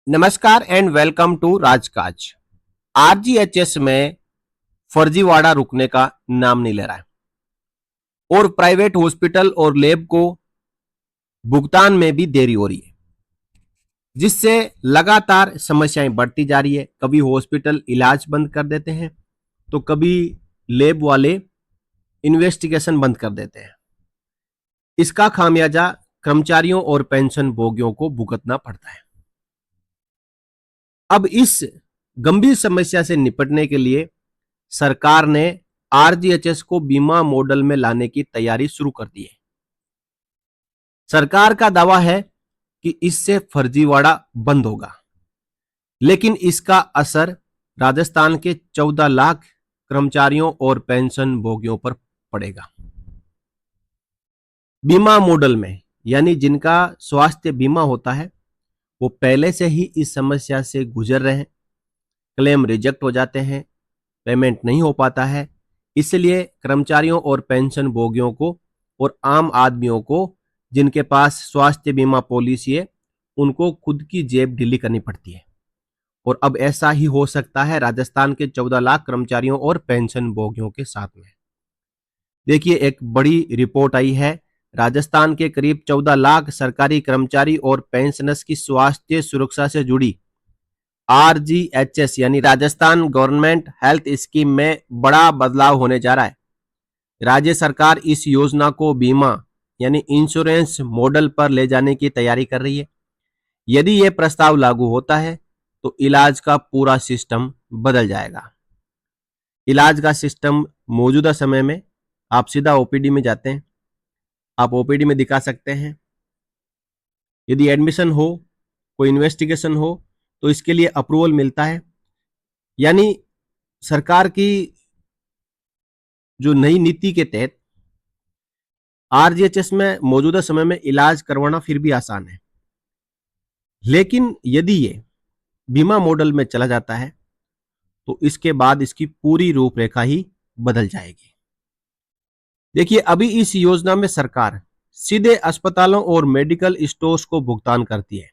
नमस्कार and welcome to राजकाज। RGHS में फर्जीवाड़ा रुकने का नाम नहीं ले रहा है और प्राइवेट हॉस्पिटल और लैब को भुगतान में भी देरी हो रही है, जिससे लगातार समस्याएं बढ़ती जा रही है। कभी हॉस्पिटल इलाज बंद कर देते हैं तो कभी लैब वाले इन्वेस्टिगेशन बंद कर देते हैं। इसका खामियाजा कर्मचारियों और पेंशन भोगियों को भुगतना पड़ता है। अब इस गंभीर समस्या से निपटने के लिए सरकार ने आरजीएचएस को बीमा मॉडल में लाने की तैयारी शुरू कर दी है। सरकार का दावा है कि इससे फर्जीवाड़ा बंद होगा, लेकिन इसका असर राजस्थान के 14 लाख कर्मचारियों और पेंशन भोगियों पर पड़ेगा। बीमा मॉडल में यानी जिनका स्वास्थ्य बीमा होता है वो पहले से ही इस समस्या से गुजर रहे हैं। क्लेम रिजेक्ट हो जाते हैं, पेमेंट नहीं हो पाता है, इसलिए कर्मचारियों और पेंशन भोगियों को और आम आदमियों को जिनके पास स्वास्थ्य बीमा पॉलिसी है उनको खुद की जेब ढीली करनी पड़ती है। और अब ऐसा ही हो सकता है राजस्थान के 14 लाख कर्मचारियों और पेंशन भोगियों के साथ में। देखिए, एक बड़ी रिपोर्ट आई है। राजस्थान के करीब 14 लाख सरकारी कर्मचारी और पेंशनर्स की स्वास्थ्य सुरक्षा से जुड़ी आरजीएचएस यानी राजस्थान गवर्नमेंट हेल्थ स्कीम में बड़ा बदलाव होने जा रहा है। राज्य सरकार इस योजना को बीमा यानी इंश्योरेंस मॉडल पर ले जाने की तैयारी कर रही है। यदि यह प्रस्ताव लागू होता है तो इलाज का पूरा सिस्टम बदल जाएगा। इलाज का सिस्टम मौजूदा समय में आप सीधा ओपीडी में जाते हैं, आप ओपीडी में दिखा सकते हैं। यदि एडमिशन हो, कोई इन्वेस्टिगेशन हो तो इसके लिए अप्रूवल मिलता है। यानी सरकार की जो नई नीति के तहत आरजीएचएस में मौजूदा समय में इलाज करवाना फिर भी आसान है, लेकिन यदि ये बीमा मॉडल में चला जाता है तो इसके बाद इसकी पूरी रूपरेखा ही बदल जाएगी। देखिए, अभी इस योजना में सरकार सीधे अस्पतालों और मेडिकल स्टोर्स को भुगतान करती है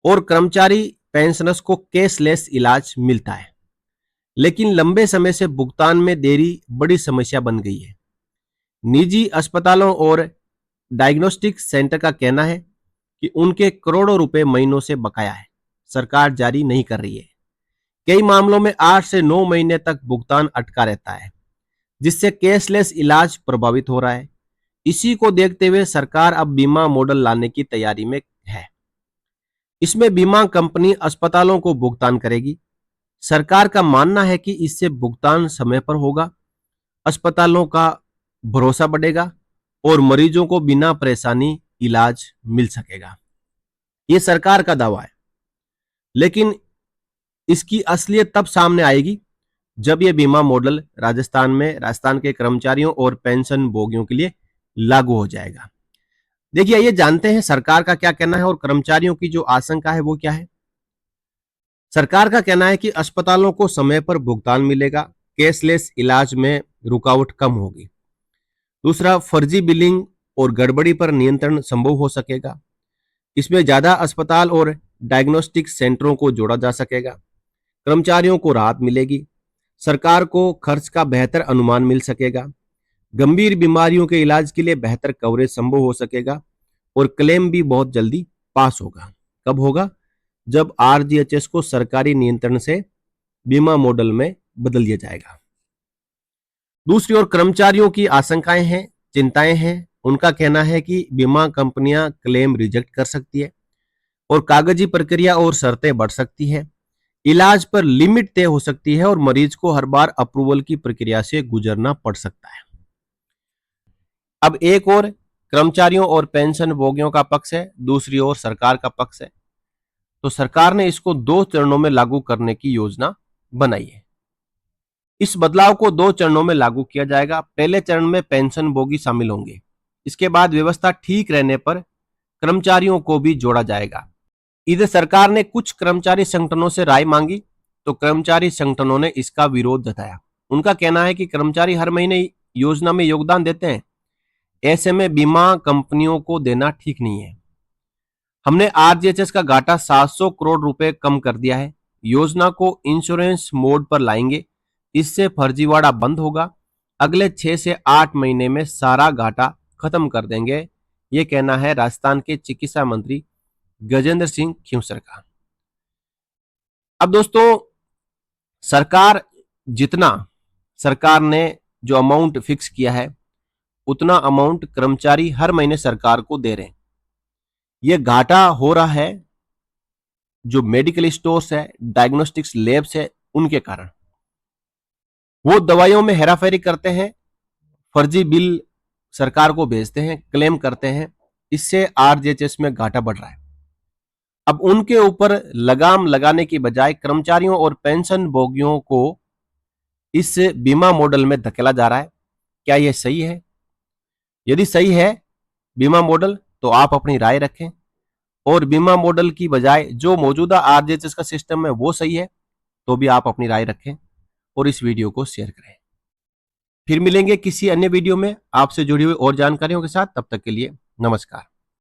और कर्मचारी पेंशनर्स को कैशलेस इलाज मिलता है, लेकिन लंबे समय से भुगतान में देरी बड़ी समस्या बन गई है। निजी अस्पतालों और डायग्नोस्टिक सेंटर का कहना है कि उनके करोड़ों रुपए महीनों से बकाया है, सरकार जारी नहीं कर रही है। कई मामलों में 8 से 9 महीने तक भुगतान अटका रहता है, जिससे कैशलेस इलाज प्रभावित हो रहा है। इसी को देखते हुए सरकार अब बीमा मॉडल लाने की तैयारी में है। इसमें बीमा कंपनी अस्पतालों को भुगतान करेगी। सरकार का मानना है कि इससे भुगतान समय पर होगा, अस्पतालों का भरोसा बढ़ेगा और मरीजों को बिना परेशानी इलाज मिल सकेगा। यह सरकार का दावा है, लेकिन इसकी असलियत तब सामने आएगी जब यह बीमा मॉडल राजस्थान के कर्मचारियों और पेंशन भोगियों के लिए लागू हो जाएगा। देखिए, ये जानते हैं सरकार का क्या कहना है और कर्मचारियों की जो आशंका है वो क्या है। सरकार का कहना है कि अस्पतालों को समय पर भुगतान मिलेगा, कैशलेस इलाज में रुकावट कम होगी। दूसरा, फर्जी बिलिंग और गड़बड़ी पर नियंत्रण संभव हो सकेगा। इसमें ज्यादा अस्पताल और डायग्नोस्टिक सेंटरों को जोड़ा जा सकेगा। कर्मचारियों को राहत मिलेगी, सरकार को खर्च का बेहतर अनुमान मिल सकेगा, गंभीर बीमारियों के इलाज के लिए बेहतर कवरेज संभव हो सकेगा और क्लेम भी बहुत जल्दी पास होगा। कब होगा? जब आरजीएचएस को सरकारी नियंत्रण से बीमा मॉडल में बदल दिया जाएगा। दूसरी ओर कर्मचारियों की आशंकाएं हैं, चिंताएं हैं। उनका कहना है कि बीमा कंपनियां क्लेम रिजेक्ट कर सकती है और कागजी प्रक्रिया और शर्तें बढ़ सकती है। इलाज पर लिमिट तय हो सकती है और मरीज को हर बार अप्रूवल की प्रक्रिया से गुजरना पड़ सकता है। अब एक और कर्मचारियों और पेंशन भोगियों का पक्ष है, दूसरी ओर सरकार का पक्ष है। तो सरकार ने इसको 2 चरणों में लागू करने की योजना बनाई है। इस बदलाव को 2 चरणों में लागू किया जाएगा। पहले चरण में पेंशन भोगी शामिल होंगे। इसके बाद व्यवस्था ठीक रहने पर कर्मचारियों को भी जोड़ा जाएगा। इधर सरकार ने कुछ कर्मचारी संगठनों से राय मांगी तो कर्मचारी संगठनों ने इसका विरोध जताया। उनका कहना है कि कर्मचारी हर महीने योजना में योगदान देते हैं, ऐसे में बीमा कंपनियों को देना ठीक नहीं है। हमने आरजीएचएस का घाटा 700 करोड़ रुपए कम कर दिया है। योजना को इंश्योरेंस मोड पर लाएंगे, इससे फर्जीवाड़ा बंद होगा। अगले 6 से 8 महीने में सारा घाटा खत्म कर देंगे, ये कहना है राजस्थान के चिकित्सा मंत्री गजेंद्र सिंह खींवसर का। अब दोस्तों, सरकार ने जो अमाउंट फिक्स किया है उतना अमाउंट कर्मचारी हर महीने सरकार को दे रहे हैं। यह घाटा हो रहा है जो मेडिकल स्टोर्स है, डायग्नोस्टिक्स लैब्स है, उनके कारण। वो दवाइयों में हेराफेरी करते हैं, फर्जी बिल सरकार को भेजते हैं, क्लेम करते हैं, इससे आरजीएचएस में घाटा बढ़ रहा है। अब उनके ऊपर लगाम लगाने की बजाय कर्मचारियों और पेंशन भोगियों को इस बीमा मॉडल में धकेला जा रहा है। क्या यह सही है? यदि सही है बीमा मॉडल तो आप अपनी राय रखें, और बीमा मॉडल की बजाय जो मौजूदा आरजीएचएस का सिस्टम है वो सही है तो भी आप अपनी राय रखें और इस वीडियो को शेयर करें। फिर मिलेंगे किसी अन्य वीडियो में आपसे जुड़ी हुई और जानकारियों के साथ। तब तक के लिए नमस्कार।